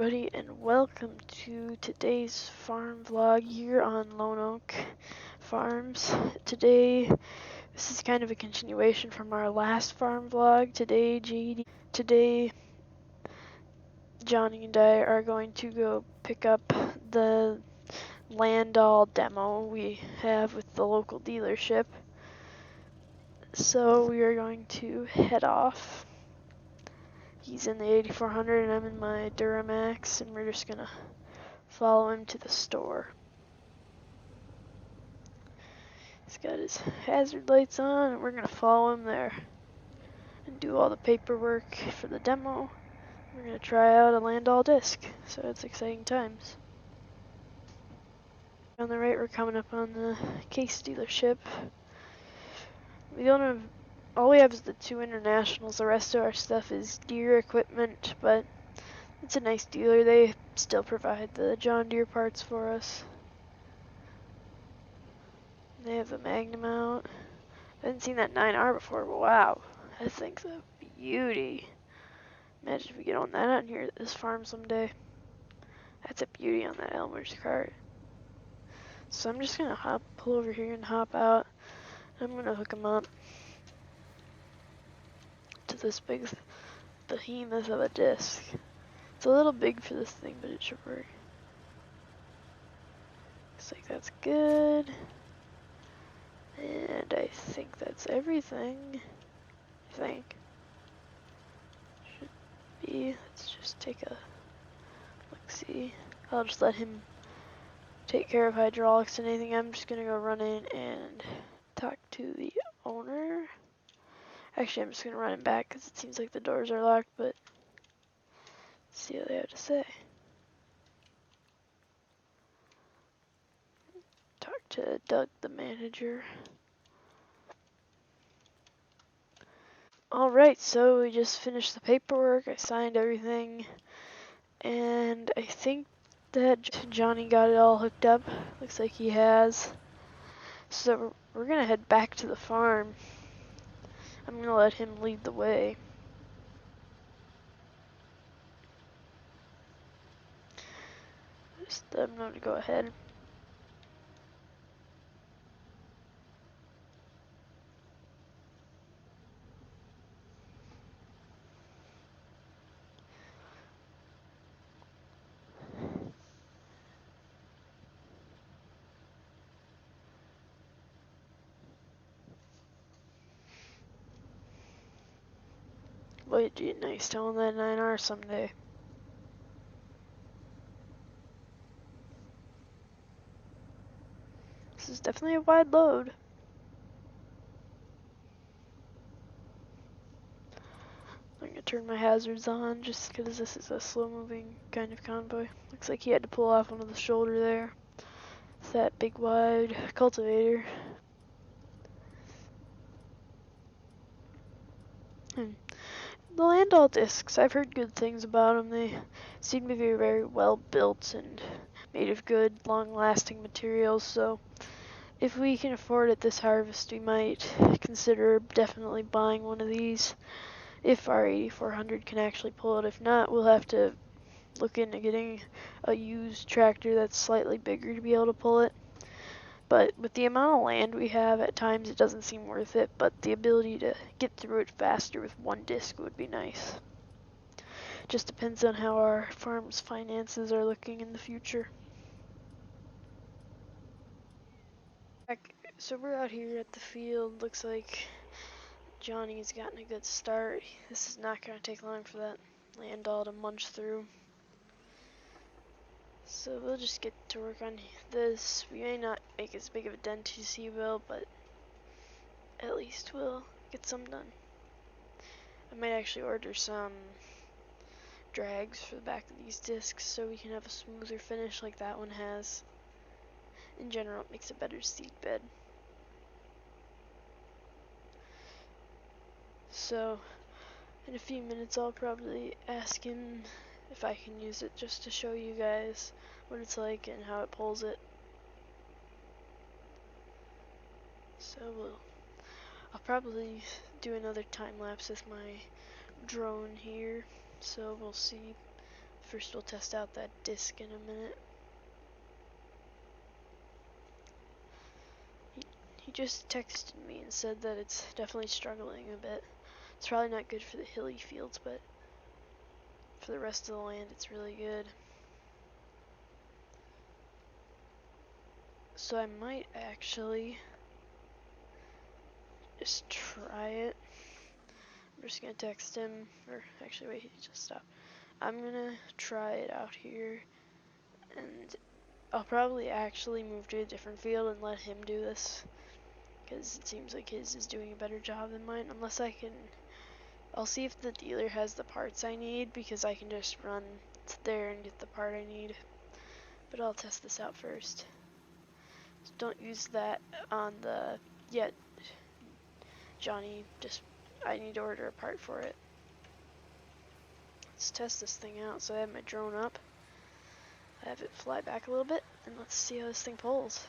everybody, and welcome to today's farm vlog here on Lone Oak Farms. Today, this is kind of a continuation from our last farm vlog. Today, Johnny and I are going to go pick up the Landall demo we have with the local dealership. So we are going to head off. He's in the 8400 and I'm in my Duramax, and we're just gonna follow him to the store. He's got his hazard lights on, and we're gonna follow him there and do all the paperwork for the demo. We're gonna try out a Landall disc, so it's exciting times. On the right, we're coming up on the Case dealership. We don't have, all we have is the 2 internationals. The rest of our stuff is Deere equipment, but it's a nice dealer. They still provide the John Deere parts for us. They have the Magnum out. I haven't seen that 9R before, but wow, that thing's a beauty. Imagine if we get on that out here at this farm someday. That's a beauty on that Elmer's cart. So I'm just gonna pull over here and hop out. I'm gonna hook him up to this big behemoth of a disc. It's a little big for this thing, but it should work. Looks like that's good. And I think that's everything. I think. Should be. Let's just take a look-see. I'll just let him take care of hydraulics and anything. I'm just gonna go run in and talk to the owner. Actually, I'm just gonna run him back because it seems like the doors are locked, but let's see what they have to say. Talk to Doug, the manager. Alright, so we just finished the paperwork. I signed everything, and I think that Johnny got it all hooked up. Looks like he has. So we're gonna head back to the farm. I'm gonna let him lead the way. Just let him know to go ahead. Boy, it'd be nice to own that 9R someday. This is definitely a wide load. I'm gonna turn my hazards on just because this is a slow-moving kind of convoy. Looks like he had to pull off one of the shoulder there. It's that big wide cultivator. The Landall discs, I've heard good things about them. They seem to be very well built and made of good, long-lasting materials, so if we can afford it this harvest, we might consider definitely buying one of these if our 8400 can actually pull it. If not, we'll have to look into getting a used tractor that's slightly bigger to be able to pull it. But with the amount of land we have, at times it doesn't seem worth it, but the ability to get through it faster with one disc would be nice. Just depends on how our farm's finances are looking in the future. So we're out here at the field. Looks like Johnny's gotten a good start. This is not going to take long for that Landall to munch through. So we'll just get to work on this. We may not make as big of a dent as he will, but at least we'll get some done. I might actually order some drags for the back of these discs so we can have a smoother finish like that one has. In general, it makes a better seat bed. So in a few minutes I'll probably ask him if I can use it just to show you guys what it's like and how it pulls it. So I'll probably do another time lapse with my drone here, so we'll see first we'll test out that disc in a minute. He just texted me and said that it's definitely struggling a bit. It's probably not good for the hilly fields, but for the rest of the land it's really good. So I might actually just try it. I'm just gonna text him, or actually wait, he just stopped. I'm gonna try it out here, and I'll probably actually move to a different field and let him do this, because it seems like his is doing a better job than mine, unless I can. I'll see if the dealer has the parts I need, because I can just run to there and get the part I need, but I'll test this out first. So don't use that on the yet, Johnny, just I need to order a part for it. Let's test this thing out. So I have my drone up, I have it fly back a little bit, and let's see how this thing pulls.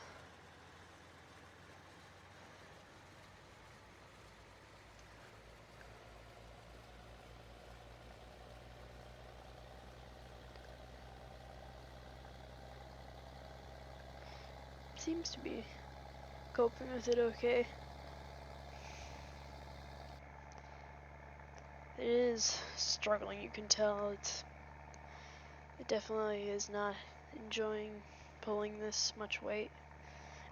Seems to be coping with it okay. It is struggling, you can tell. It definitely is not enjoying pulling this much weight.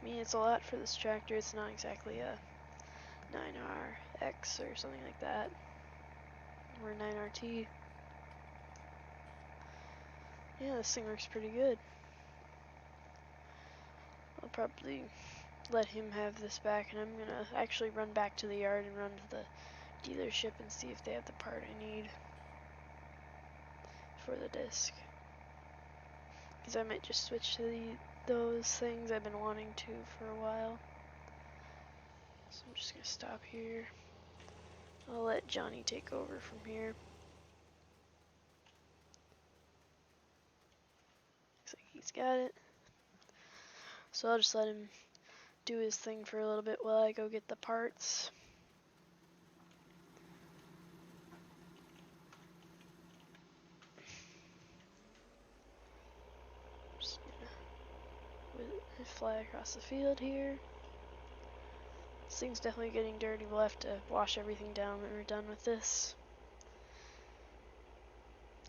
I mean, it's a lot for this tractor. It's not exactly a 9RX or something like that, or a 9RT. Yeah, this thing works pretty good. I'll probably let him have this back, and I'm gonna actually run back to the yard and run to the dealership and see if they have the part I need for the disc. Because I might just switch to those things I've been wanting to for a while. So I'm just gonna stop here. I'll let Johnny take over from here. Looks like he's got it. So I'll just let him do his thing for a little bit while I go get the parts. Just gonna fly across the field here. This thing's definitely getting dirty. We'll have to wash everything down when we're done with this,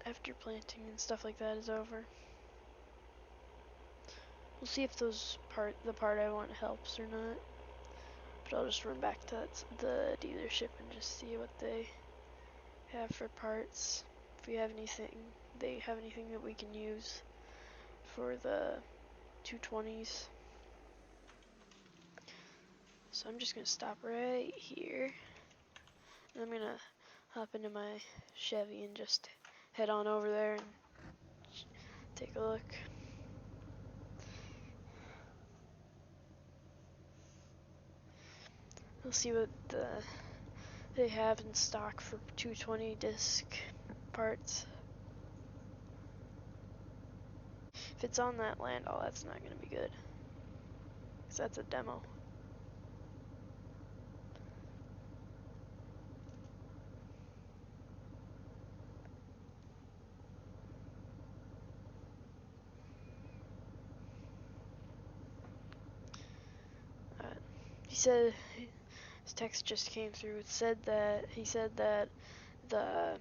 after planting and stuff like that is over. We'll see if the part I want helps or not. But I'll just run back to the dealership and just see what they have for parts. If we have anything, they have anything that we can use for the 220s. So I'm just gonna stop right here. And I'm gonna hop into my Chevy and just head on over there and take a look. We'll see what they have in stock for 220 disc parts. If it's on that land, oh, that's not gonna be good, because that's a demo. He said, his text just came through. He said that the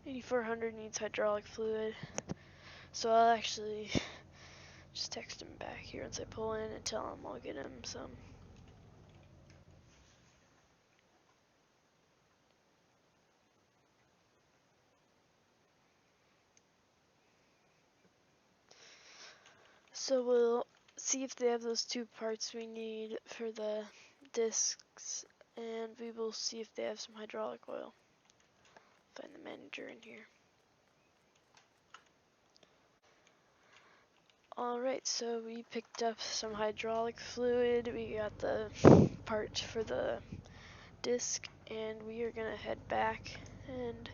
8400 needs hydraulic fluid. So I'll actually just text him back here once I pull in and tell him I'll get him some. So we'll see if they have those two parts we need for the discs, and we will see if they have some hydraulic oil. Find the manager in here. Alright, so we picked up some hydraulic fluid, we got the part for the disc, and we are gonna head back and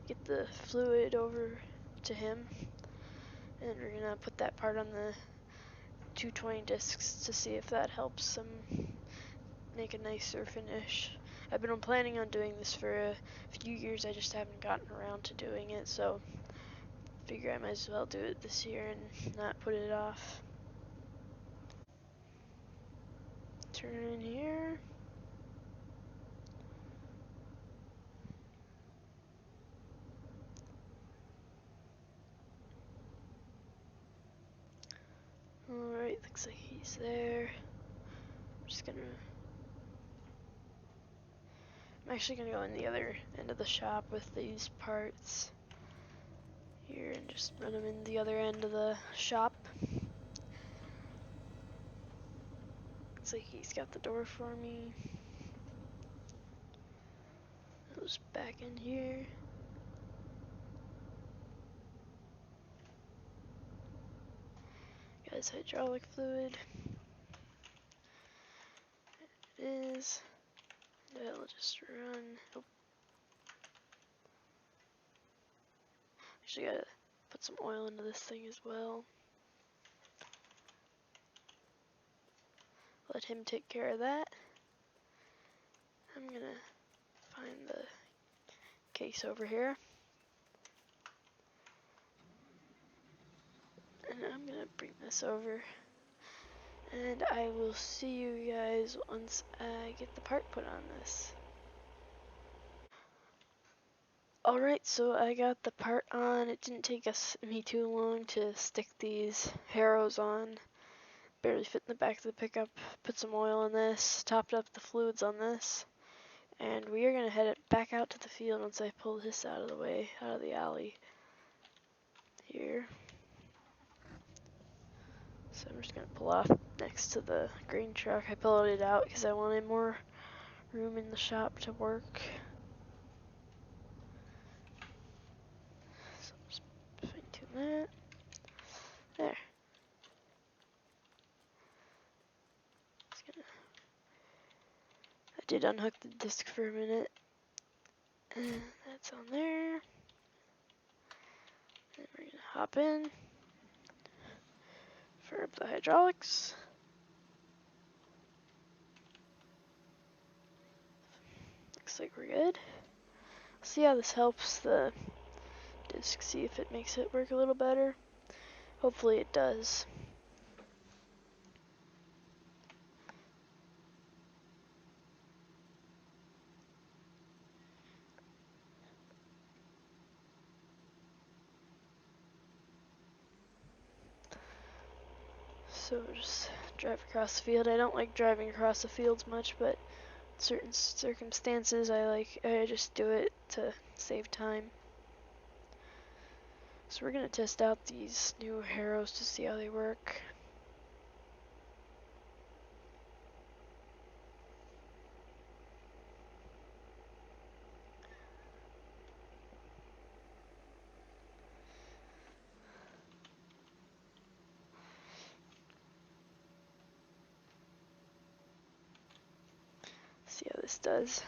get the fluid over to him, and we're gonna put that part on the 220 discs to see if that helps them make a nicer finish. I've been planning on doing this for a few years, I just haven't gotten around to doing it, so figure I might as well do it this year and not put it off. Turn in here. Alright, looks like he's there. I'm actually gonna go in the other end of the shop with these parts here and just run them in the other end of the shop. Looks like he's got the door for me. Goes back in here. Got his hydraulic fluid. It is. It'll just run. Oh. Actually gotta put some oil into this thing as well. Let him take care of that. I'm gonna find the case over here. And I'm gonna bring this over. And I will see you guys once I get the part put on this. Alright, so I got the part on. It didn't take me too long to stick these harrows on. Barely fit in the back of the pickup. Put some oil in this, topped up the fluids on this. And we are going to head it back out to the field once I pull this out of the way, out of the alley here. So I'm just going to pull off next to the grain truck. I pulled it out because I wanted more room in the shop to work. So just fine tune that. There. I did unhook the disc for a minute. And that's on there. And we're going to hop in. Fire up the hydraulics. Looks like we're good. See how this helps the disc, see if it makes it work a little better. Hopefully it does. So just drive across the field. I don't like driving across the fields much, but in certain circumstances I just do it to save time. So we're gonna test out these new harrows to see how they work. See how this does.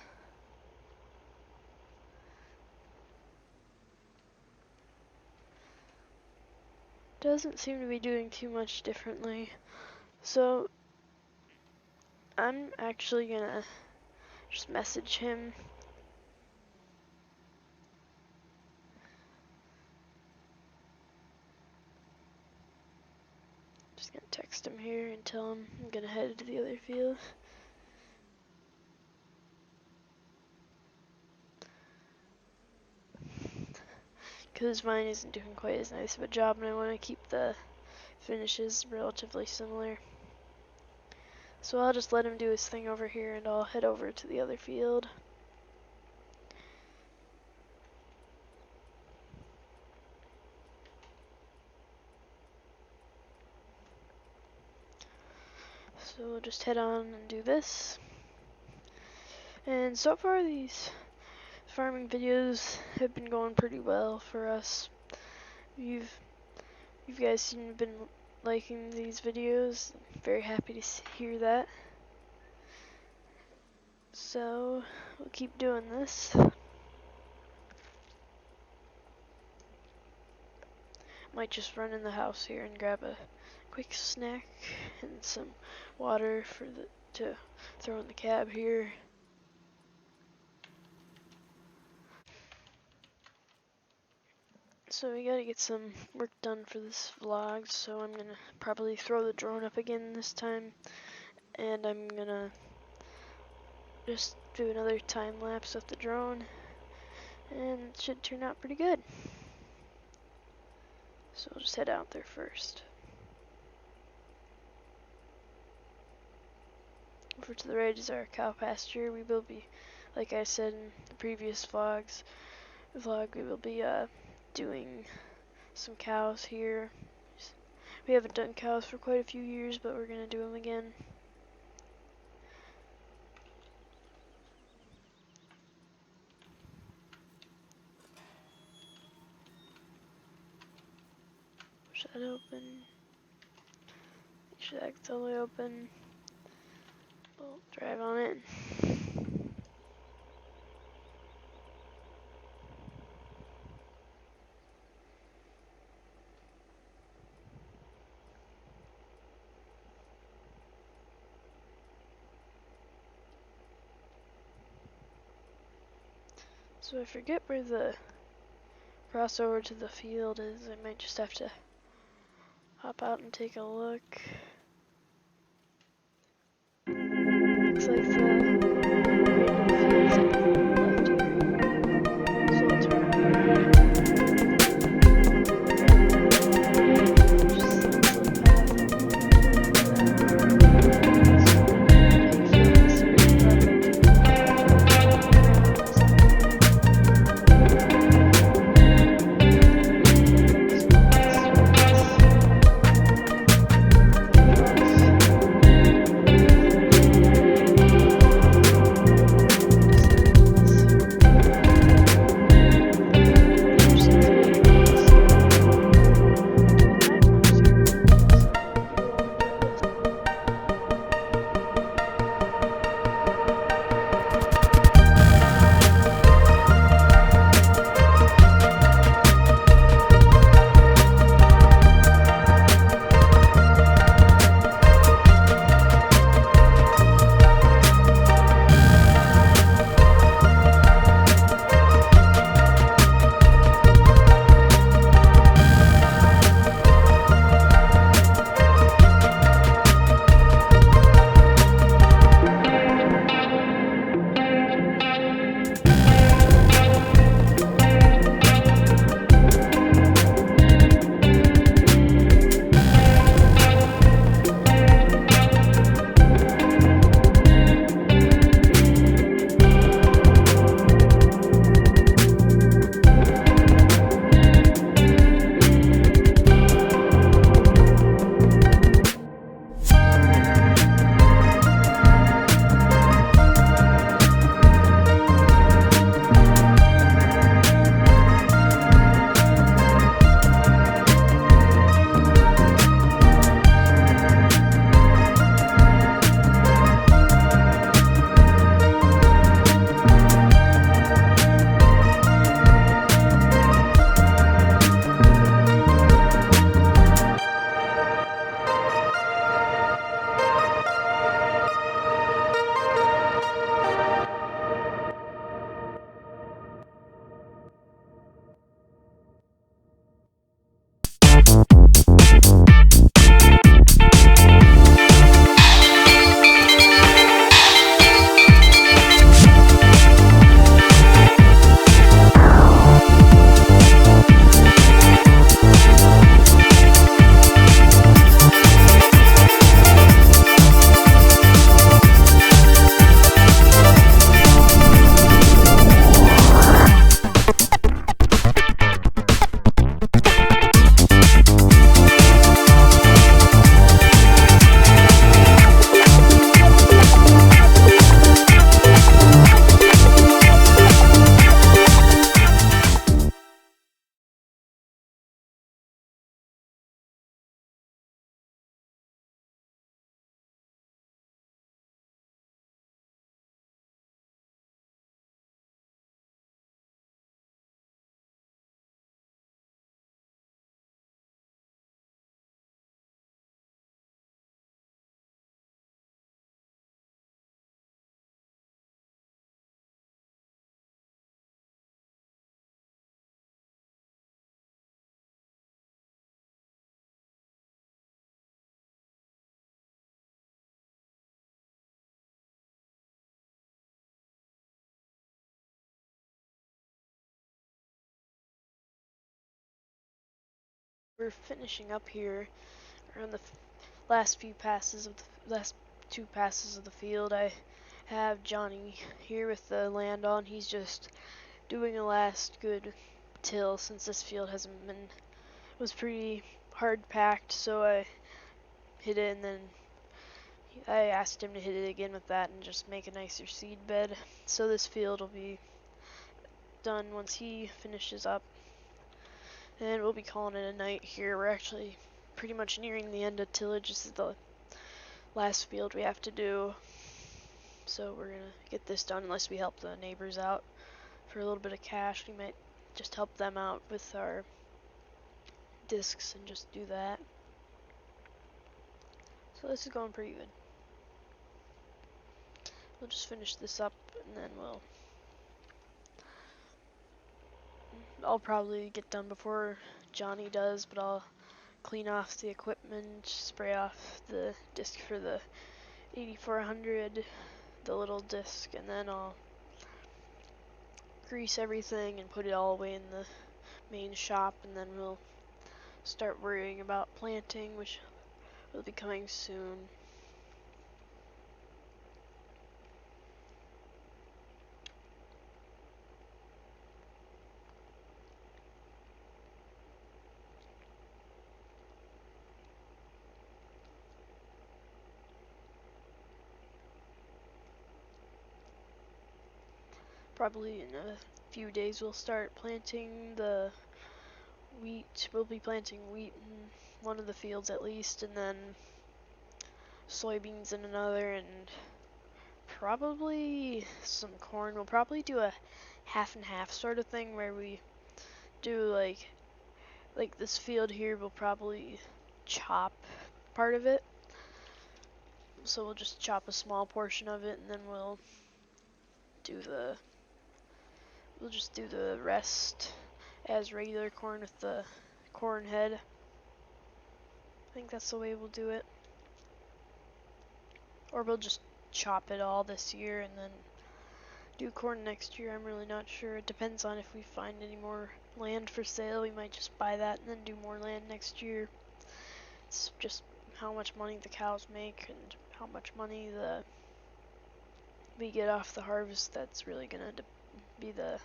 Doesn't seem to be doing too much differently. So I'm actually gonna just message him. Just gonna text him here and tell him I'm gonna head to the other field. Because mine isn't doing quite as nice of a job and I want to keep the finishes relatively similar. So I'll just let him do his thing over here and I'll head over to the other field. So we'll just head on and do this. And so far these farming videos have been going pretty well for us. You guys seem to have been liking these videos. I'm very happy to hear that. So we'll keep doing this. Might just run in the house here and grab a quick snack and some water to throw in the cab here. So we gotta get some work done for this vlog, so I'm gonna probably throw the drone up again this time, and I'm gonna just do another time lapse of the drone, and it should turn out pretty good. So I'll just head out there first. Over to the right is our cow pasture. We will be, like I said in the previous vlog, we will be doing some cows here. We haven't done cows for quite a few years, but we're gonna do them again. Push that open. Make sure that's totally open. We'll drive on it. So I forget where the crossover to the field is. I might just have to hop out and take a look. Looks like the right of the field's on the left here. So I'll turn around. Just a little path. we're finishing up here. We're on the last two passes of the field. I have Johnny here with the land on. He's just doing a last good till since this field was pretty hard packed, so I hit it and then I asked him to hit it again with that and just make a nicer seed bed. So this field will be done once he finishes up. And we'll be calling it a night here. We're actually pretty much nearing the end of tillage. This is the last field we have to do. So we're gonna get this done unless we help the neighbors out for a little bit of cash. We might just help them out with our discs and just do that. So this is going pretty good. We'll just finish this up and then I'll probably get done before Johnny does, but I'll clean off the equipment, spray off the disc for the 8400, the little disc, and then I'll grease everything and put it all away in the main shop, and then we'll start worrying about planting, which will be coming soon. Probably in a few days we'll start planting the wheat. We'll be planting wheat in one of the fields at least, and then soybeans in another, and probably some corn. We'll probably do a half and half sort of thing where we do like this field here. We'll probably chop part of it, so we'll just chop a small portion of it, and then we'll just do the rest as regular corn with the corn head. I think that's the way we'll do it. Or we'll just chop it all this year and then do corn next year. I'm really not sure. It depends on if we find any more land for sale. We might just buy that and then do more land next year. It's just how much money the cows make and how much money we get off the harvest. That's really gonna be the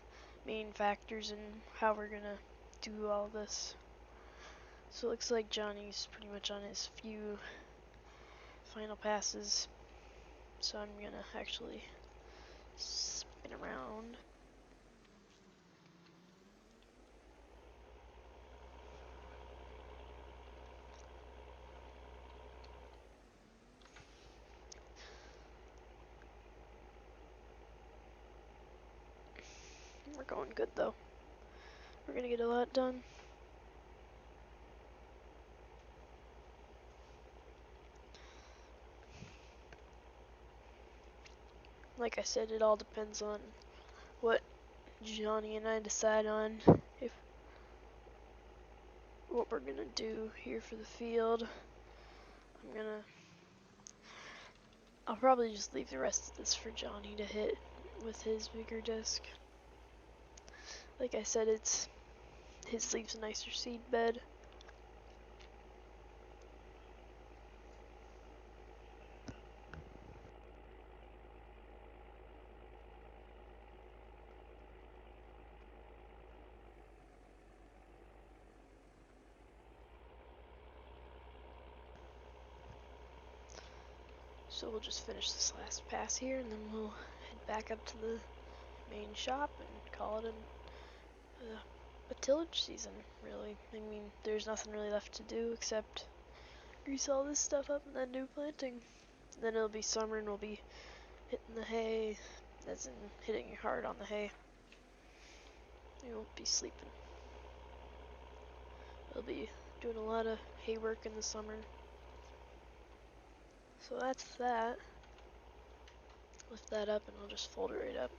main factors in how we're gonna do all this. So it looks like Johnny's pretty much on his few final passes. So I'm gonna actually spin around. We're going good though. We're gonna get a lot done. Like I said, it all depends on what Johnny and I decide on, if what we're gonna do here for the field. I'll probably just leave the rest of this for Johnny to hit with his bigger disc. Like I said, his leaves a nicer seed bed. So we'll just finish this last pass here and then we'll head back up to the main shop and call it a tillage season, really. I mean, there's nothing really left to do except grease all this stuff up and then do planting. Then it'll be summer and we'll be hitting the hay, as in hitting hard on the hay. We won't be sleeping. We'll be doing a lot of hay work in the summer. So that's that. Lift that up and I'll just fold it right up.